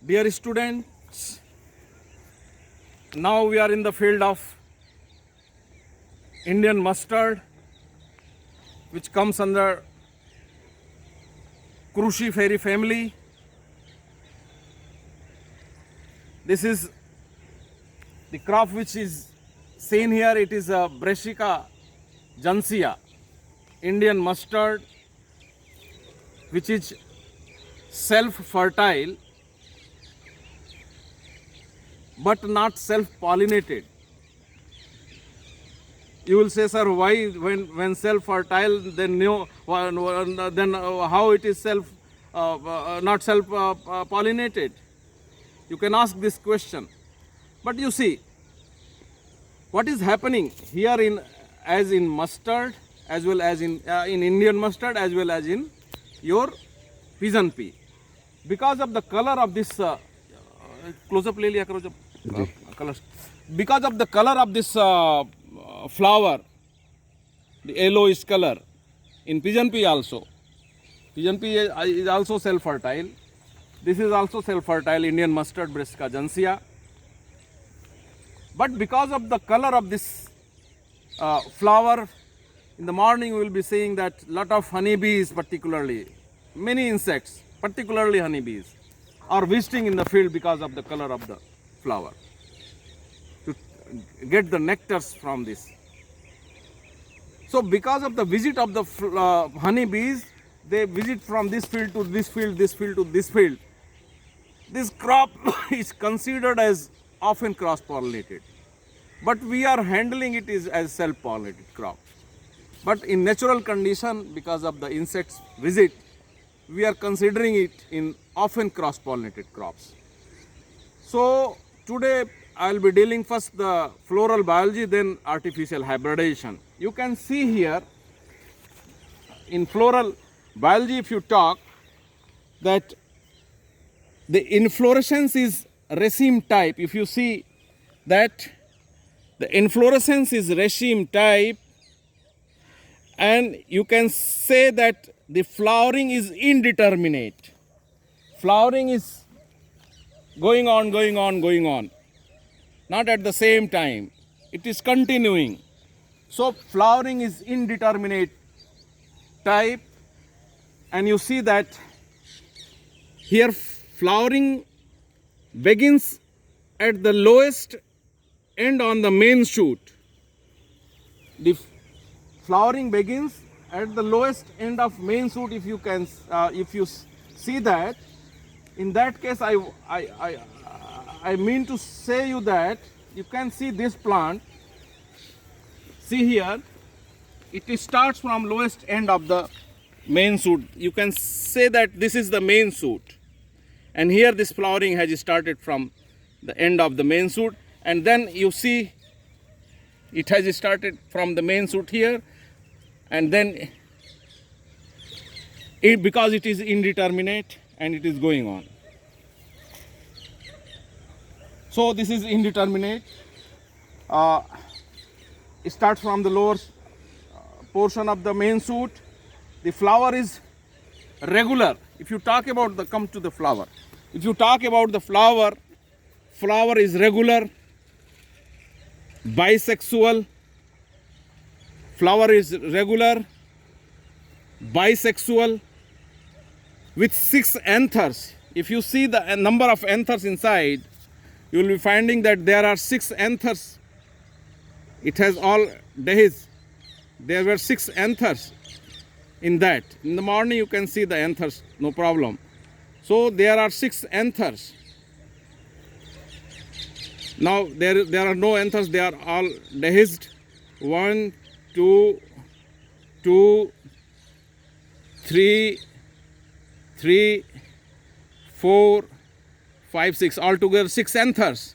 Dear students, now we are in the field of Indian mustard, which comes under Cruciferae family. This is the crop which is seen here. It is a Brassica juncea, Indian mustard, which is self-fertile but not self-pollinated. You will say, sir, why when self-fertile, then how it is not self-pollinated? You can ask this question. But you see, what is happening here as in mustard, as well as in Indian mustard, as well as in your pigeon pea. Because of the color of this close-up ले लिया करो जब color. Because of the color of this flower, the yellowish color in pigeon pea also. Pigeon pea is also self-fertile. This is also self-fertile Indian mustard, Brassica juncea. But because of the color of this flower, in the morning we will be seeing that lot of honeybees, particularly many insects, particularly honeybees, are visiting in the field because of the color of the flower to get the nectars from this. So because of the visit of the honeybees, they visit from this field to this field, this field to this field. This crop is considered as often cross-pollinated, but we are handling it as self-pollinated crop. But in natural condition, because of the insects visit, we are considering it in often cross-pollinated crops. So today I will be dealing first the floral biology, then artificial hybridization. You can see here in floral biology, if you talk, that the inflorescence is raceme type. If you see that the inflorescence is raceme type, and you can say that the flowering is indeterminate. Flowering is going on, not at the same time. It is continuing. So flowering is indeterminate type, and you see that here flowering begins at the lowest end on the main shoot. The flowering begins at the lowest end of main shoot. If you can, if you see that, in that case, I mean to say you that you can see this plant. See here, it starts from lowest end of the main shoot. You can say that this is the main shoot, and here this flowering has started from the end of the main shoot, and then you see it has started from the main shoot here, and then because it is indeterminate and it is going on. So this is indeterminate. It starts from the lower portion of the main shoot. The flower is regular. If you talk about come to the flower. If you talk about the flower, flower is regular, bisexual. Flower is regular, bisexual, with 6 anthers. If you see the number of anthers inside, you will be finding that there are 6 anthers. It has all days. There were 6 anthers in that. In the morning you can see the anthers, no problem. So there are 6 anthers. Now there are no anthers, they are all dehisced. 1, 2, 3, 4, 5, 6, altogether 6 anthers.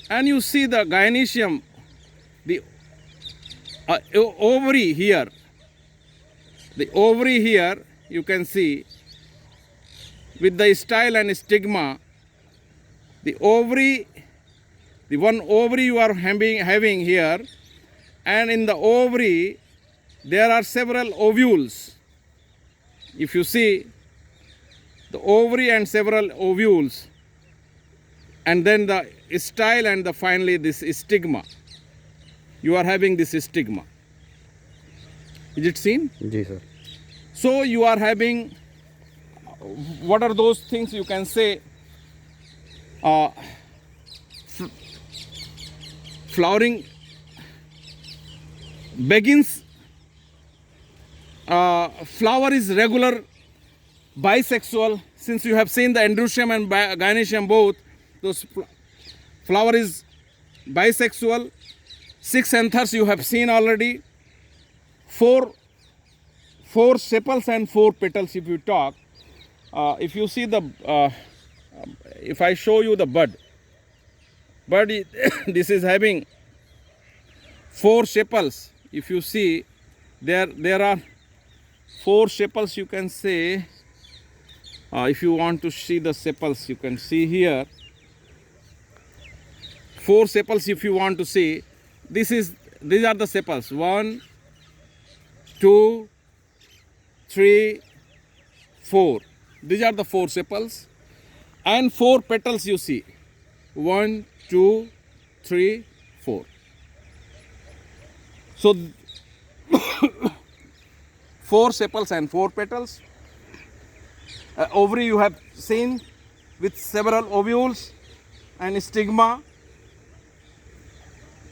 And you see the gynoecium, the ovary here. The ovary here you can see with the style and stigma. The ovary, the one ovary you are having here, and in the ovary there are several ovules. If you see the ovary and several ovules, and then the style, and the finally this stigma. You are having this stigma. Is it seen? जी sir. So you are having, what are those things you can say? Flowering begins. Flower is regular bisexual. Since you have seen the androecium and gynoecium both, those flower is bisexual. 6 anthers you have seen already. 4 sepals and 4 petals. If you talk, if you see the, if I show you the bud this is having 4 sepals. If you see, there are 4 sepals, you can say. If you want to see the sepals, you can see here 4 sepals. If you want to see, these are the sepals. 1, 2, 3, 4. These are the 4 sepals, and 4 petals you see. 1, 2, 3, 4. So 4 sepals and 4 petals. Ovary you have seen with several ovules and stigma.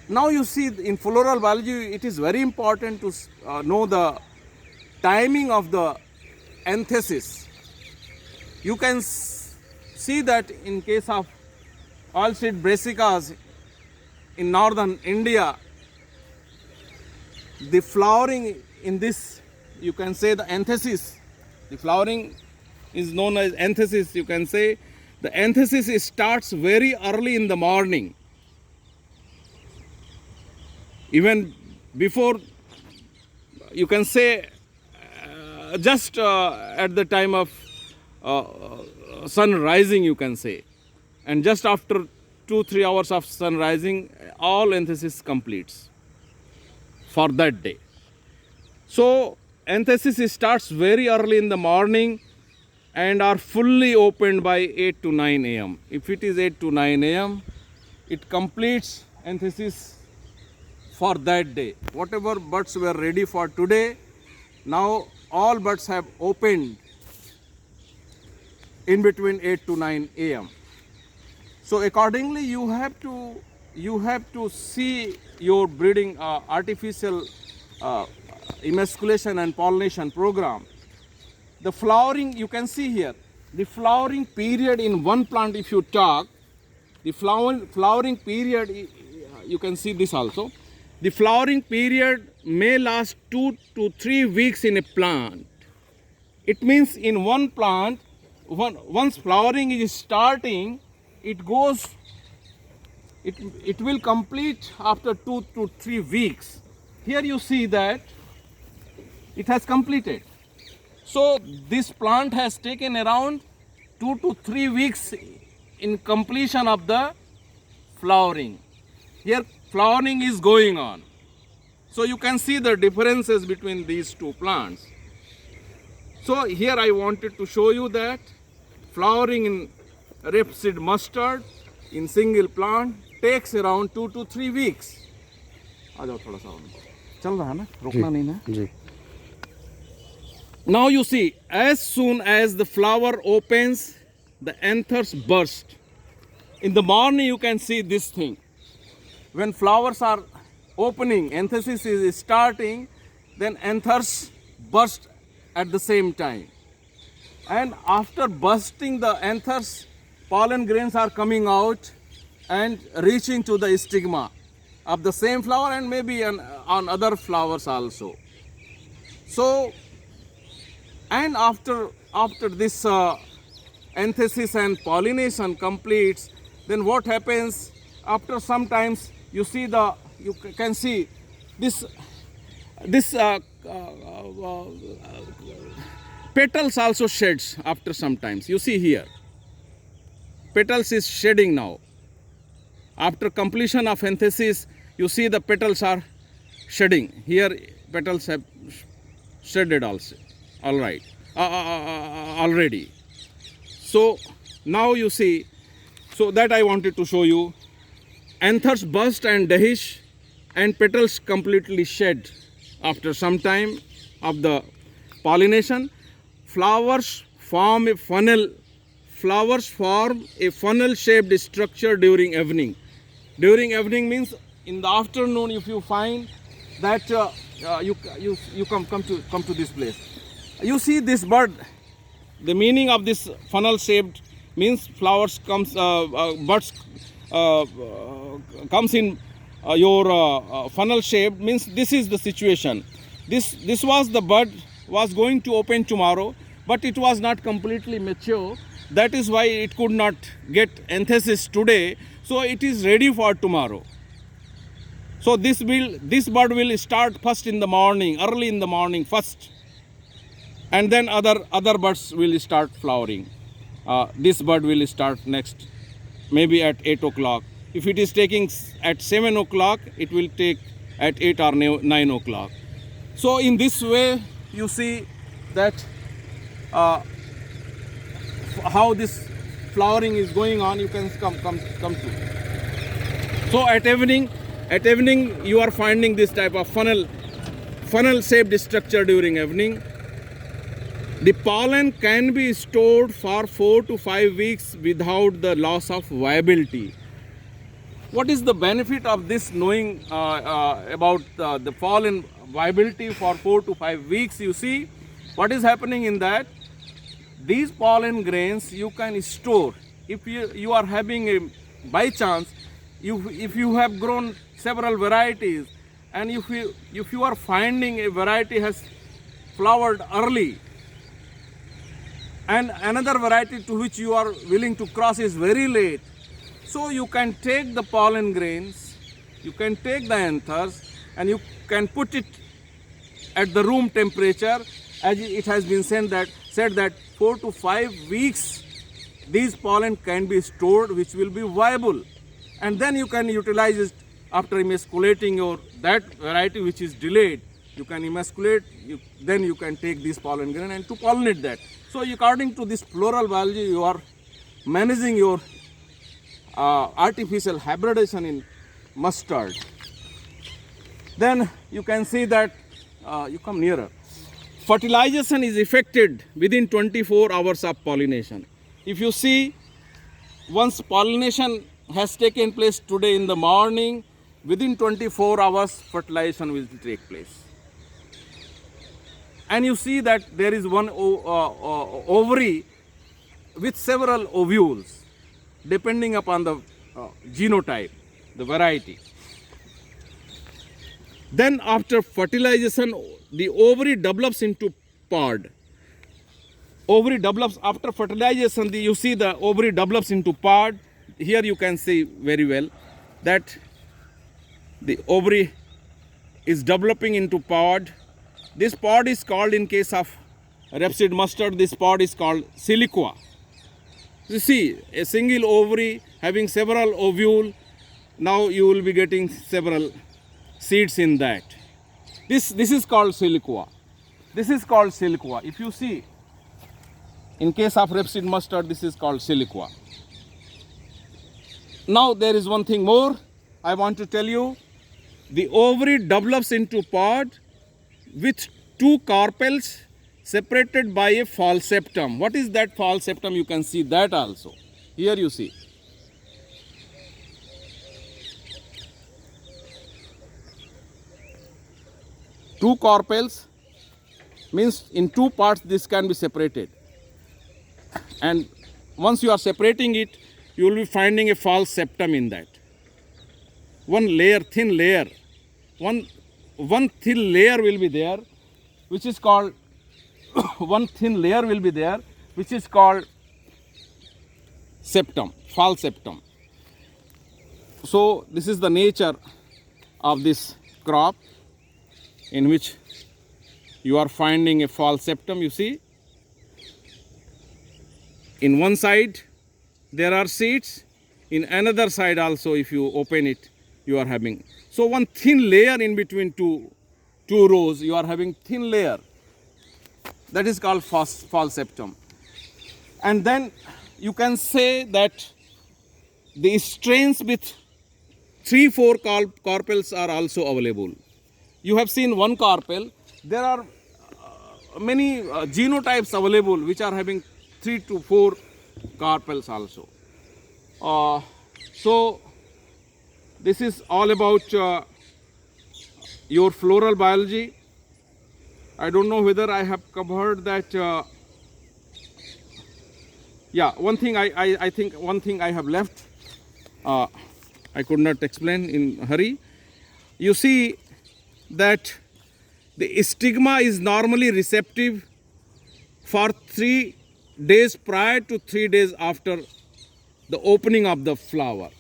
Now you see, in floral biology, it is very important to know the timing of the anthesis. You can see that in case of oilseed brassicas in northern India, the flowering in this, you can say the anthesis, the flowering is known as anthesis. You can say the anthesis starts very early in the morning. Even before, you can say, just at the time of sun rising, you can say, and just after 2-3 hours of sun rising, all anthesis completes for that day. So anthesis starts very early in the morning and are fully opened by 8 to 9 a.m. If it is 8 to 9 a.m., it completes anthesis for that day. Whatever buds were ready for today, now all buds have opened in between 8 to 9 a.m. So accordingly, you have to see your breeding artificial emasculation and pollination program. The flowering, you can see here, the flowering period in one plant, if you talk, the flowering period, you can see this also. The flowering period may last 2 to 3 weeks in a plant. It means in one plant, once flowering is starting, it will complete after 2 to 3 weeks. Here you see that it has completed. So this plant has taken around 2 to 3 weeks in completion of the flowering. Here flowering is going on. So you can see the differences between these two plants. So here I wanted to show you that flowering in rapeseed mustard in single plant takes around 2 to 3 weeks. आ जाओ थोड़ा सा चल रहा है ना, रुकना नहीं ना जी. Now you see, as soon as the flower opens, the anthers burst. In the morning you can see this thing. When flowers are opening, anthesis is starting, then anthers burst at the same time. And after bursting the anthers, pollen grains are coming out and reaching to the stigma of the same flower and maybe on other flowers also. So, and after this anthesis and pollination completes, then what happens? After some times, you can see this petals also sheds after some times. You see here, petals is shedding now. After completion of anthesis, you see the petals are shedding. Here petals have shedded also. All right, already. So now you see, So that I wanted to show you. Anthers burst and dehish, and petals completely shed after some time of the pollination. Flowers form a funnel. Flowers form a funnel-shaped structure during evening. During evening means in the afternoon. If you find that you come to this place, you see this bird. The meaning of this funnel-shaped means flowers comes birds comes in your funnel shape, means this is the situation. This was the bud was going to open tomorrow, but it was not completely mature. That is why it could not get anthesis today. So it is ready for tomorrow. So this bud will start first in the morning, early in the morning first, and then other buds will start flowering. This bud will start next, maybe at 8 o'clock. If it is taking at 7 o'clock, it will take at 8 or 9 o'clock. So in this way, you see that how this flowering is going on. You can come to. So at evening you are finding this type of funnel shaped structure during evening. The pollen can be stored for 4 to 5 weeks without the loss of viability. What is the benefit of this, knowing about the pollen viability for 4 to 5 weeks? You see what is happening in that these pollen grains you can store. If you are having a, by chance, if you have grown several varieties, and if you are finding a variety has flowered early, and another variety to which you are willing to cross is very late, so you can take the pollen grains, you can take the anthers, and you can put it at the room temperature. As it has been said that 4 to 5 weeks these pollen can be stored, which will be viable, and then you can utilize it after emasculating your that variety which is delayed. You can emasculate, then you can take this pollen grain and to pollinate that. So according to this floral biology, you are managing your artificial hybridization in mustard. Then you can see that you come nearer. Fertilization is effected within 24 hours of pollination. If you see, once pollination has taken place today in the morning, within 24 hours fertilization will take place. And you see that there is one ovary with several ovules depending upon the genotype, the variety. Then after fertilization, the ovary develops into pod. Ovary develops after fertilization. You see the ovary develops into pod. Here you can see very well that the ovary is developing into pod. This pod is called, in case of rapeseed mustard, this pod is called siliqua. You see a single ovary having several ovules. Now you will be getting several seeds in that. This is called siliqua. This is called siliqua. If you see, in case of rapeseed mustard, this is called siliqua. Now there is one thing more I want to tell you. The ovary develops into pod with 2 carpels separated by a false septum. What is that false septum? You can see that also. Here you see. Two carpels means in 2 parts this can be separated. And once you are separating it, you will be finding a false septum in that. One layer, thin layer. One thin layer will be there, which is called one thin layer will be there, which is called septum, false septum. So this is the nature of this crop, in which you are finding a false septum. You see, in one side there are seeds, in another side also, if you open it, you are having. So one thin layer in between two rows, you are having thin layer. That is called false septum. And then you can say that the strains with 3-4 carpels are also available. You have seen one carpel. There are many genotypes available which are having 3 to 4 carpels also. So this is all about your floral biology. I don't know whether I have covered that. Yeah, one thing I think one thing I have left. I could not explain in a hurry. You see that the stigma is normally receptive for 3 days prior to 3 days after the opening of the flower.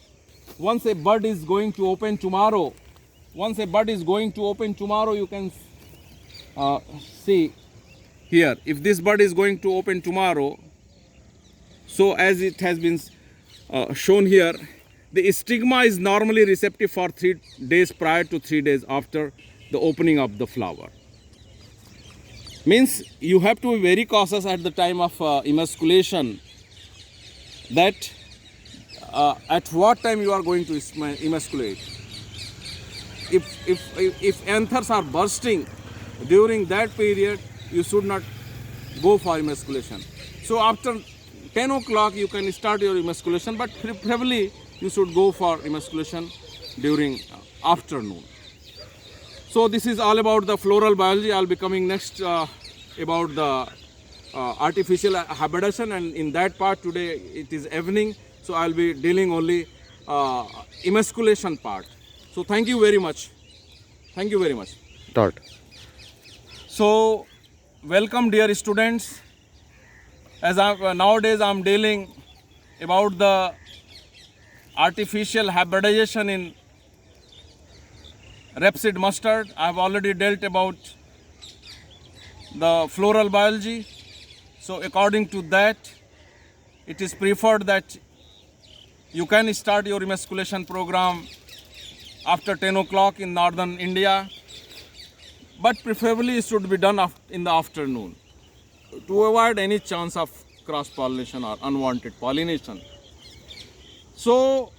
Once a bud is going to open tomorrow, you can see here. If this bud is going to open tomorrow, so as it has been shown here, the stigma is normally receptive for 3 days prior to 3 days after the opening of the flower. Means you have to be very cautious at the time of emasculation, that at what time you are going to emasculate. If anthers are bursting during that period, you should not go for emasculation. So after 10 o'clock you can start your emasculation, but preferably you should go for emasculation during afternoon. So this is all about the floral biology. I'll be coming next about the artificial hybridization, and in that part today it is evening, so I'll be dealing only emasculation part. So thank you very much. Thank you very much. So welcome dear students. As nowadays I'm dealing about the artificial hybridization in rapeseed mustard. I have already dealt about the floral biology. So according to that, it is preferred that you can start your emasculation program after 10 o'clock in northern India, but preferably it should be done in the afternoon to avoid any chance of cross pollination or unwanted pollination. So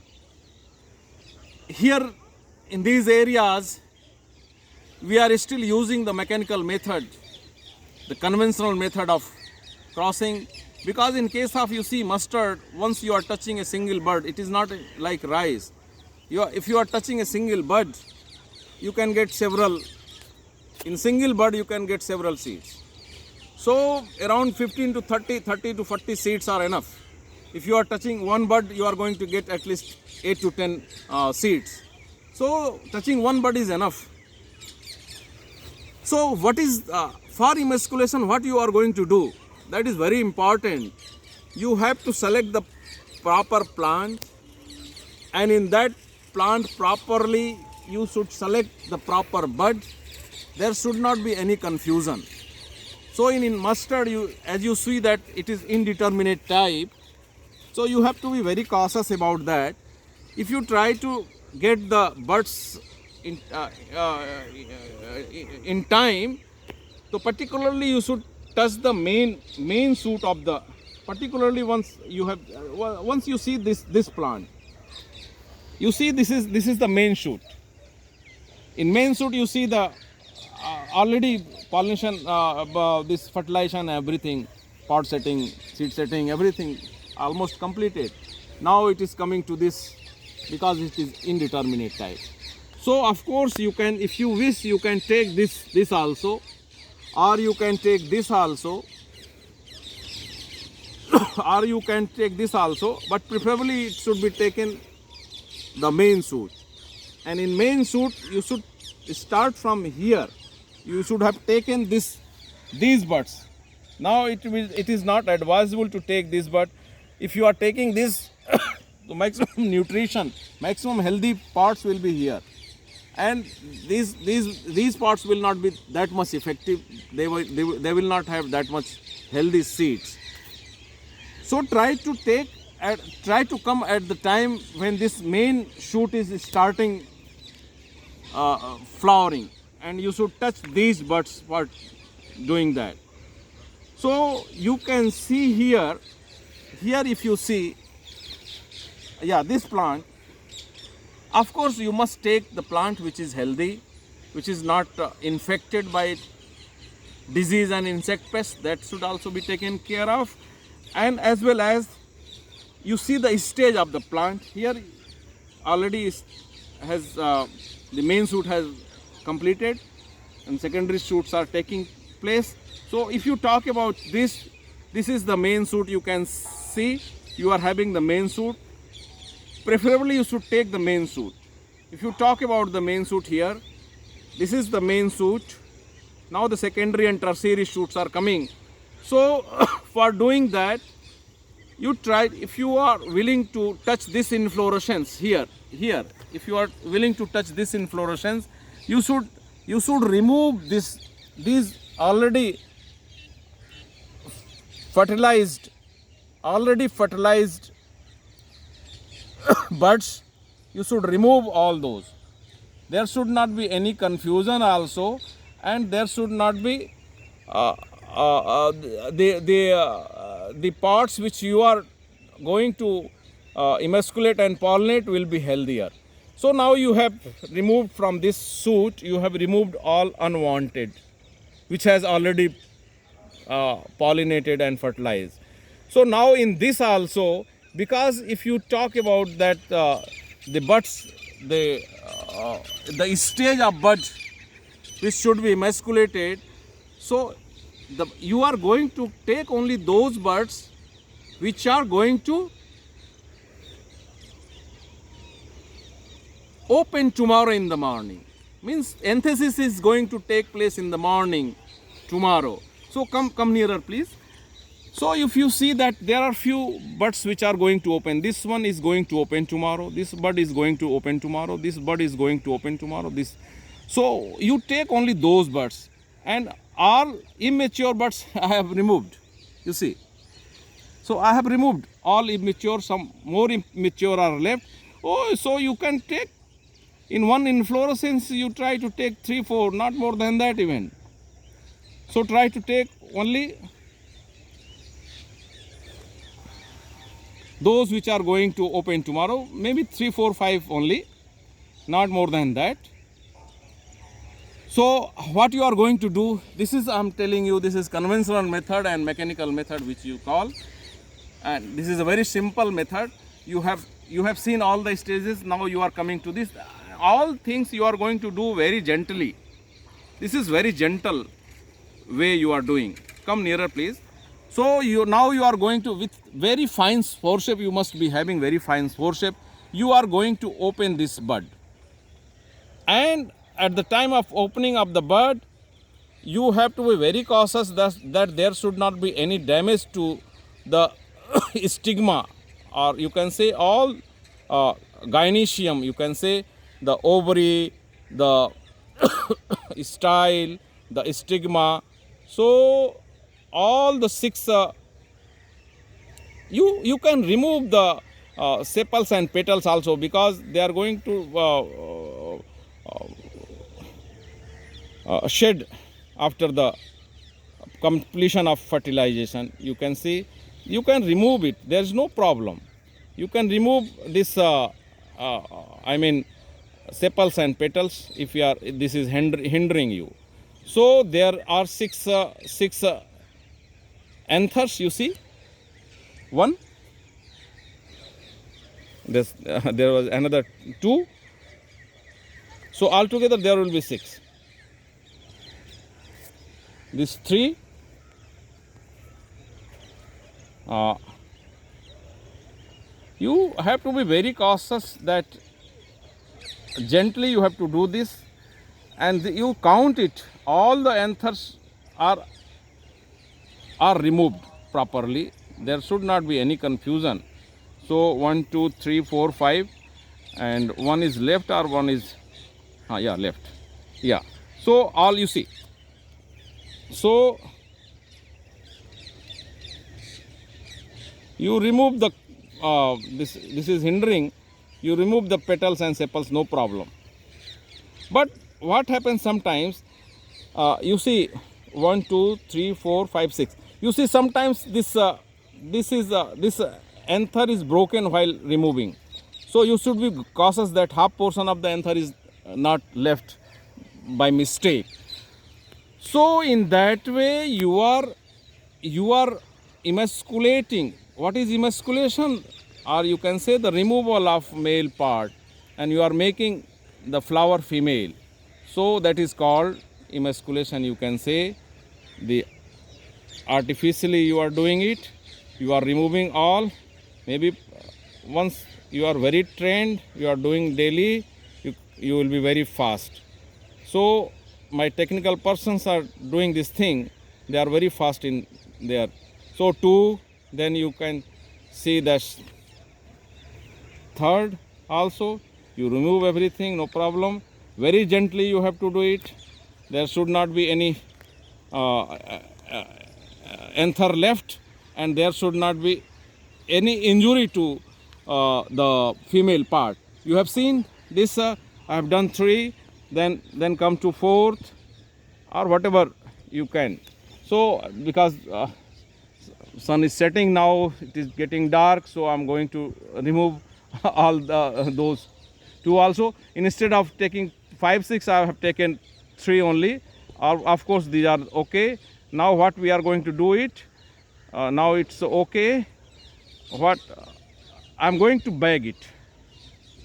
here in these areas we are still using the mechanical method, the conventional method of crossing, because in case of, you see, mustard, once you are touching a single bud, it is not like rice. If you are touching a single bud, you can get several, in single bud you can get several seeds. So around 15 to 30 to 40 seeds are enough. If you are touching one bud, you are going to get at least 8 to 10 seeds. So touching one bud is enough. So what is for emasculation, what you are going to do? That is very important. You have to select the proper plant, and in that plant properly you should select the proper bud. There should not be any confusion. So in mustard, as you see that it is indeterminate type, so you have to be very cautious about that. If you try to get the buds in time, so particularly you should touch the main shoot of the, particularly once you see this plant, you see this is the main shoot. In main shoot you see the already pollination, this fertilization, everything, pod setting, seed setting, everything almost completed. Now it is coming to this because it is indeterminate type. So of course you can, if you wish, you can take this also, or you can take this also, or you can take this also, but preferably it should be taken the main shoot. And in main shoot you should start from here. You should have taken these buds. Now it is not advisable to take this bud. If you are taking this, the maximum nutrition, maximum healthy parts will be here, and these parts will not be that much effective. They will not have that much healthy seeds. So try to come at the time when this main shoot is starting flowering, and you should touch these buds for doing that. So you can see here if you see, yeah, this plant, of course you must take the plant which is healthy, which is not infected by disease and insect pests. That should also be taken care of. And as well as you see the stage of the plant here, already has the main shoot has completed and secondary shoots are taking place. So if you talk about this is the main shoot. You can see you are having the main shoot. Preferably you should take the main shoot. If you talk about the main shoot here, this is the main shoot. Now the secondary and tertiary shoots are coming. So for doing that, you try, if you are willing to touch this inflorescence here, if you are willing to touch this inflorescence, you should remove these already fertilized buds. You should remove all those. There should not be any confusion also, and there should not be the parts which you are going to emasculate and pollinate will be healthier. So now you have removed from this shoot, you have removed all unwanted, which has already pollinated and fertilized. So now in this also, because if you talk about that the buds, the stage of bud which should be emasculated, so you are going to take only those buds which are going to open tomorrow in the morning. Means anthesis is going to take place in the morning tomorrow. So come nearer please. So if you see that there are few buds which are going to open, this one is going to open tomorrow, this bud is going to open tomorrow, this bud is going to open tomorrow, this. So you take only those buds, and all immature buds I have removed, you see. So I have removed all immature, some more immature are left. Oh, so you can take in one inflorescence, you try to take 3, 4, not more than that even. So try to take only those which are going to open tomorrow, maybe 3, 4, 5 only, not more than that. So what you are going to do, this is, I am telling you, this is conventional method and mechanical method which you call, and this is a very simple method. You have seen all the stages. Now you are coming to this. All things you are going to do very gently. This is very gentle way you are doing. Come nearer please. So now you are going to, with very fine forceps, you must be having very fine forceps, you are going to open this bud. And at the time of opening of the bud, you have to be very cautious that there should not be any damage to the stigma, or you can say all gynoecium, you can say the ovary, the style, the stigma. So all the 6, you can remove the sepals and petals also, because they are going to shed after the completion of fertilization. You can see, you can remove it, there is no problem. You can remove this sepals and petals if you are, this is hindering you. So there are 6 anthers, you see, 1, there was another 2, so altogether there will be 6. This 3, you have to be very cautious that gently you have to do this, and you count it, all the anthers are removed properly. There should not be any confusion. So 1, 2, 3, 4, 5, and 1 is left, or 1 is left. Yeah. So all you see. So you remove the this is hindering. You remove the petals and sepals, no problem. But what happens sometimes? You see 1, 2, 3, 4, 5, 6. You see sometimes this anther is broken while removing. So you should be cautious that half portion of the anther is not left by mistake. So in that way you are emasculating. What is emasculation? Or you can say the removal of male part, and you are making the flower female. So that is called emasculation. You can say the artificially you are doing it. You are removing all. Maybe once you are very trained, you are doing daily, you will be very fast. So my technical persons are doing this thing. They are very fast in there. So 2, then you can see that third also. You remove everything, no problem. Very gently you have to do it. There should not be any anther left, and there should not be any injury to the female part. You have seen this. I have done 3. Then come to 4th, or whatever you can. So because sun is setting now, it is getting dark, so I am going to remove all those 2 also. Instead of taking 5, 6, I have taken 3 only. Of course these are okay. Now what we are going to do it, now it's okay. What I am going to bag it.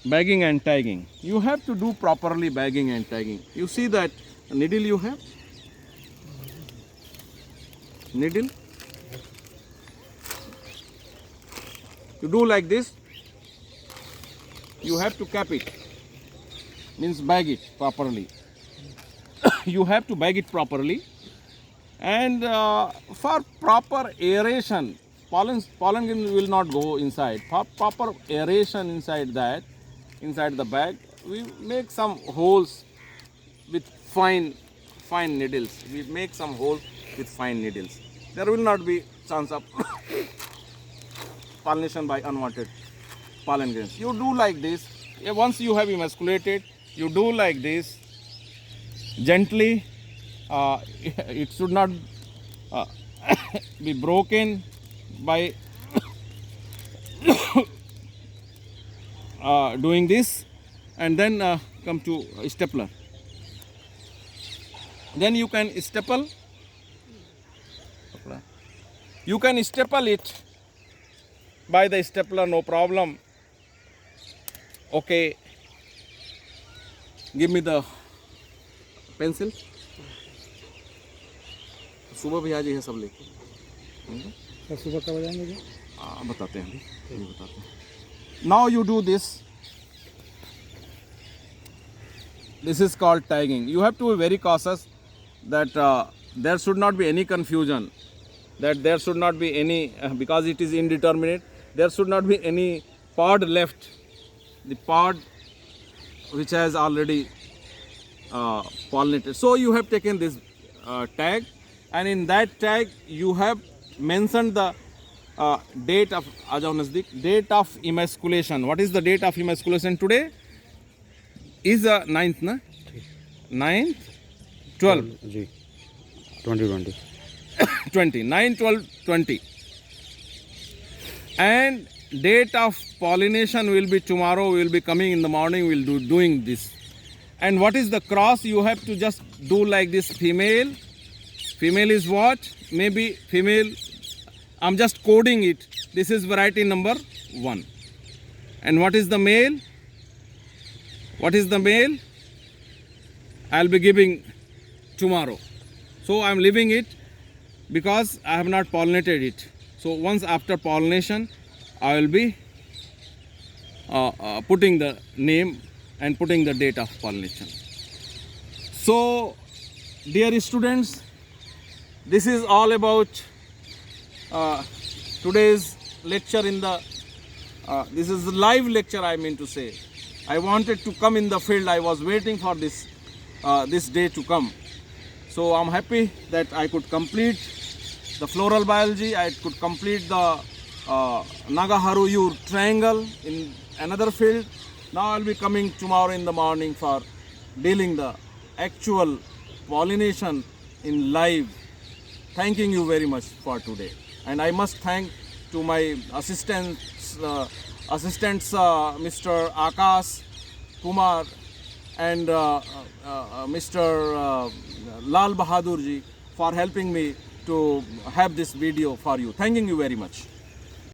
Bagging and tagging. You have to do properly bagging and tagging. You see that needle you have? Needle? You do like this. You have to cap it. Means bag it properly. You have to bag it properly. And for proper aeration, pollen will not go inside. For proper aeration inside the bag, we make some holes with fine needles. We make some holes with fine needles. There will not be chance of pollination by unwanted pollen grains. You do like this. Once you have emasculated, you do like this gently. It should not be broken by doing this, and then come to stapler. Then you can staple. You can staple it by the stapler, no problem. Okay. Give me the pencil. सुबह भी आज ये सब लेके सुबह कब जाएंगे बताते हैं अभी बताते हैं. Now you do this. This is called tagging. You have to be very cautious that there should not be any confusion, that there should not be any because it is indeterminate, there should not be any pod left, the pod which has already pollinated. So you have taken this tag, and in that tag you have mentioned the date of date of emasculation. What is the date of emasculation today? Is the 9th, na? 9th, 12th. 2020. 20, 9, 12, 20. And date of pollination will be tomorrow. We will be coming in the morning. We will doing this. And what is the cross? You have to just do like this. Female. Female is what? Maybe female. I'm just coding it. This is variety number 1. And what is the male? What is the male? I'll be giving tomorrow. So I'm leaving it because I have not pollinated it. So once after pollination, I will be putting the name and putting the date of pollination. So dear students, this is all about today's lecture in the, this is the live lecture, I mean to say. I wanted to come in the field. I was waiting for this this day to come. So I'm happy that I could complete the floral biology. I could complete the Nagaharu triangle in another field. Now I'll be coming tomorrow in the morning for dealing the actual pollination in live. Thanking you very much for today. And I must thank to my assistants assistants Mr. Akash Kumar and Mr. Lal Bahadur ji for helping me to have this video for you. Thanking you very much.